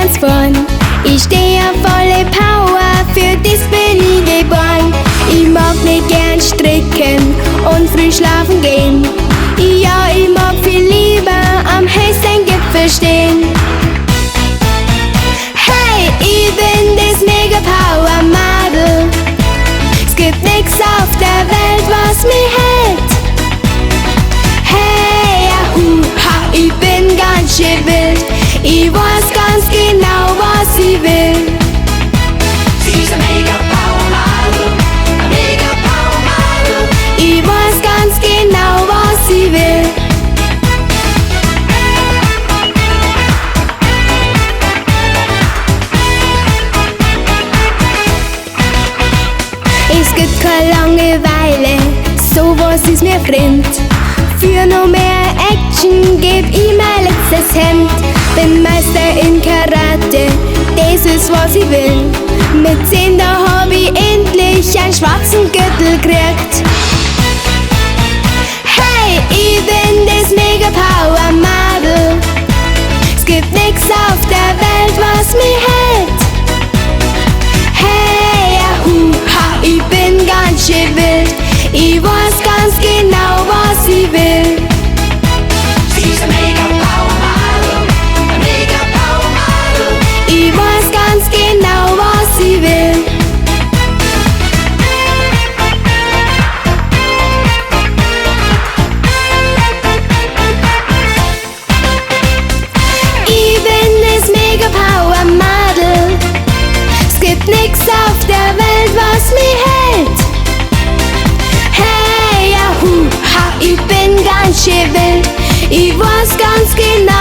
ganz vorn. Ich stehe auf volle Power, für das bin ich geboren. Ich mag nicht gern stricken und früh schlafen gehen. Ja, ich mag viel lieber am höchsten Gipfel stehen. Hey, ich bin das Mega-Power-Madel. Es gibt nix auf der Welt, was mich hält. Hey, ha, ich bin ganz schön wild. Ich weiß ganz genau, was ich will. Sie ist ein Mega-Power-Madel, ein Mega-Power-Madel. Ich weiß ganz genau, was ich will. Es gibt keine Langeweile, sowas ist mir fremd. Für noch mehr Action geb ich mein letztes Hemd. Bin Meister in Karate, das ist was ich will. Mit 10 da hab ich endlich einen schwarzen Gürtel gekriegt. Hey, ich bin das Mega-Power-Madel. Es gibt nix auf der Welt, was mich hält. Hey, ha, ich bin ganz schön wild. Ich weiß ganz genau, was ich will. Sie ist ein Mega-Power-Madel, ein Mega-Power-Madel. Ich weiß ganz genau, was ich will. Ich bin das Mega-Power-Madel. Es gibt nix auf der Welt, was mich hält. Hey, ha, ich bin ganz schön wild. Ich weiß ganz genau,